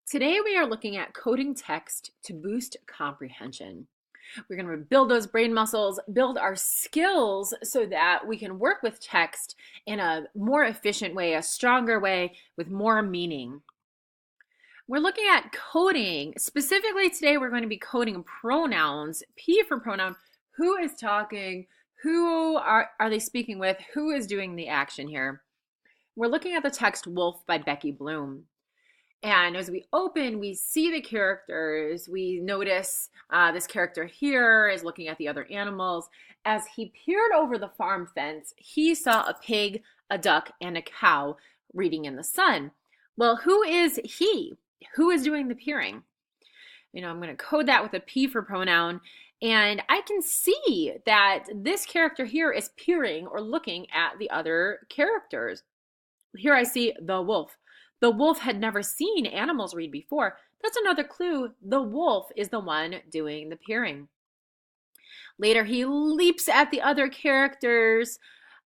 Today we are looking at coding text to boost comprehension. We're going to build those brain muscles, build our skills so that we can work with text in a more efficient way, a stronger way with more meaning. We're looking at coding. Specifically today we're going to be coding pronouns. P for pronoun. Who is talking? Who are they speaking with? Who is doing the action here? We're looking at the text Wolf by Becky Bloom. And as we open, we see the characters. We notice this character here is looking at the other animals. As he peered over the farm fence, he saw a pig, a duck, and a cow reading in the sun. Well, who is he? Who is doing the peering? I'm going to code that with a P for pronoun. And I can see that this character here is peering or looking at the other characters. Here I see the wolf. The wolf had never seen animals read before. That's another clue. The wolf is the one doing the peering. Later, he leaps at the other characters.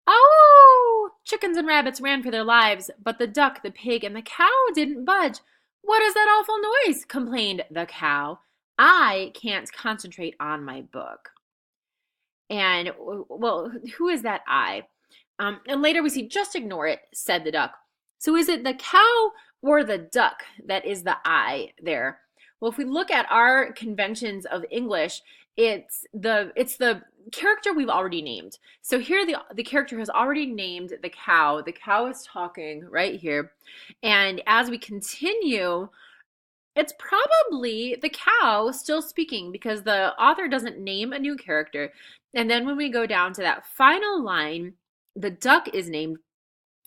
Oh! Chickens and rabbits ran for their lives, but the duck, the pig, and the cow didn't budge. What is that awful noise? Complained the cow. I can't concentrate on my book. And, well, who is that I? And later we see, just ignore it, said the duck. So is it the cow or the duck that is the I there? Well, if we look at our conventions of English, it's the character we've already named. So here the character has already named the cow. The cow is talking right here. And as we continue, it's probably the cow still speaking because the author doesn't name a new character. And then when we go down to that final line, the duck is named.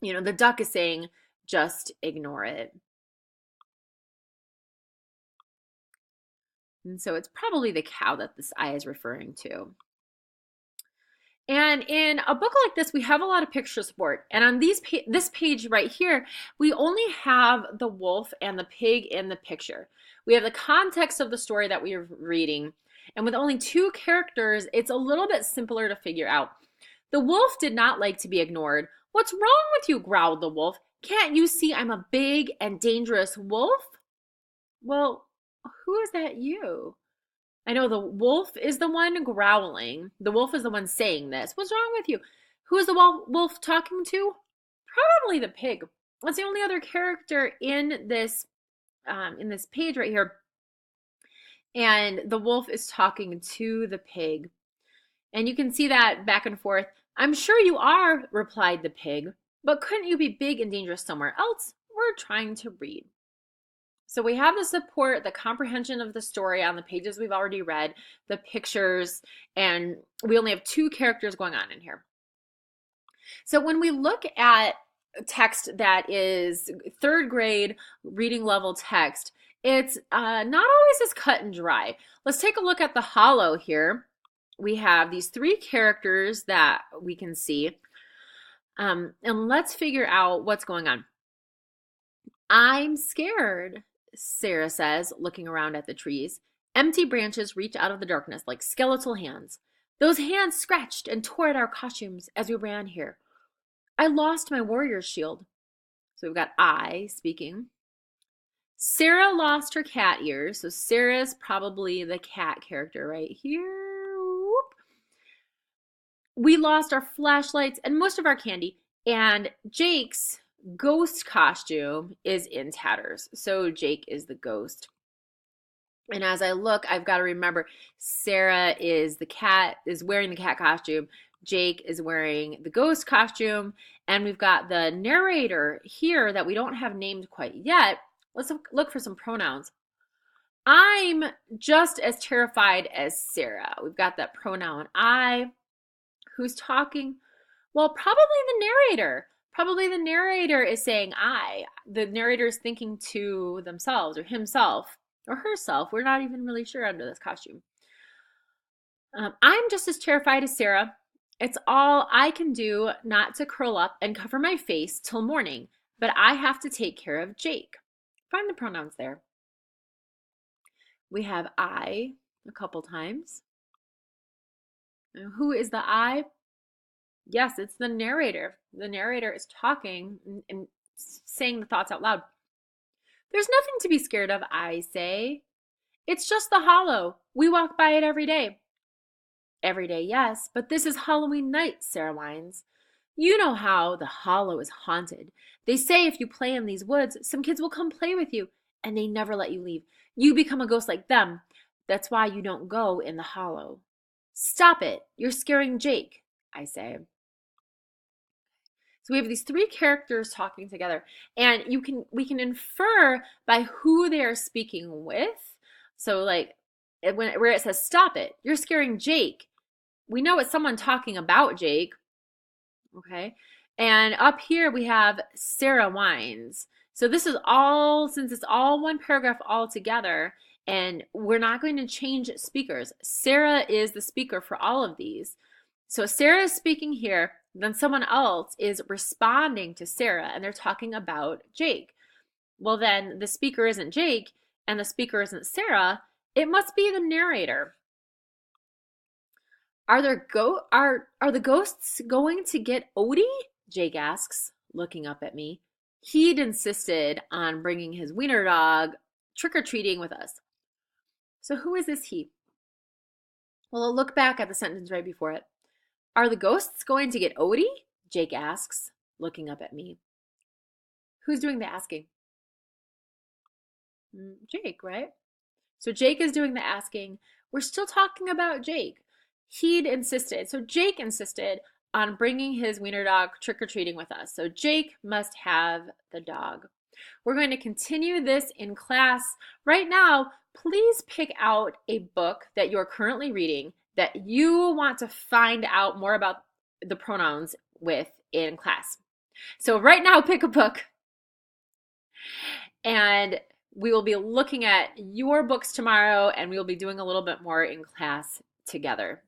The duck is saying, just ignore it. And so it's probably the cow that this I is referring to. And in a book like this, we have a lot of picture support. And on this page right here, we only have the wolf and the pig in the picture. We have the context of the story that we are reading. And with only two characters, it's a little bit simpler to figure out. The wolf did not like to be ignored. What's wrong with you? Growled the wolf. Can't you see I'm a big and dangerous wolf? Well, who is that you? I know the wolf is the one growling. The wolf is the one saying this. What's wrong with you? Who is the wolf talking to? Probably the pig. That's the only other character in this page right here. And the wolf is talking to the pig. And you can see that back and forth. I'm sure you are, replied the pig, but couldn't you be big and dangerous somewhere else? We're trying to read. So we have the support, the comprehension of the story on the pages we've already read, the pictures, and we only have two characters going on in here. So when we look at text that is third grade reading level text, it's not always as cut and dry. Let's take a look at the hollow here. We have these three characters that we can see. And let's figure out what's going on. I'm scared, Sarah says, looking around at the trees. Empty branches reach out of the darkness like skeletal hands. Those hands scratched and tore at our costumes as we ran here. I lost my warrior's shield. So we've got I speaking. Sarah lost her cat ears. So Sarah's probably the cat character right here. We lost our flashlights and most of our candy, and Jake's ghost costume is in tatters. So Jake is the ghost. And as I look, I've got to remember Sarah is wearing the cat costume. Jake is wearing the ghost costume. And we've got the narrator here that we don't have named quite yet. Let's look for some pronouns. I'm just as terrified as Sarah. We've got that pronoun I. Who's talking? Well, probably the narrator. Probably the narrator is saying I. The narrator is thinking to themselves or himself or herself. We're not even really sure under this costume. I'm just as terrified as Sarah. It's all I can do not to curl up and cover my face till morning, but I have to take care of Jake. Find the pronouns there. We have I a couple times. Who is the I? Yes, it's the narrator. The narrator is talking and saying the thoughts out loud. There's nothing to be scared of, I say. It's just the hollow. We walk by it every day. Every day, yes, but this is Halloween night, Sarah whines. You know how the hollow is haunted. They say if you play in these woods, some kids will come play with you, and they never let you leave. You become a ghost like them. That's why you don't go in the hollow. Stop it. You're scaring Jake, I say. So we have these three characters talking together, and we can infer by who they are speaking with. So like where it says stop it, you're scaring Jake. We know it's someone talking about Jake, okay? And up here we have Sarah whines. So this is all, since it's all one paragraph all together, and we're not going to change speakers. Sarah is the speaker for all of these. So Sarah is speaking here, then someone else is responding to Sarah, and they're talking about Jake. Well, then the speaker isn't Jake, and the speaker isn't Sarah. It must be the narrator. Are the ghosts going to get Odie? Jake asks, looking up at me. He'd insisted on bringing his wiener dog trick-or-treating with us. So who is this he? Well, I'll look back at the sentence right before it. Are the ghosts going to get Odie? Jake asks, looking up at me. Who's doing the asking? Jake, right? So Jake is doing the asking. We're still talking about Jake. He'd insisted. So Jake insisted on bringing his wiener dog trick-or-treating with us. So Jake must have the dog. We're going to continue this in class. Right now, please pick out a book that you're currently reading that you want to find out more about the pronouns with in class. So right now, pick a book, and we will be looking at your books tomorrow, and we will be doing a little bit more in class together.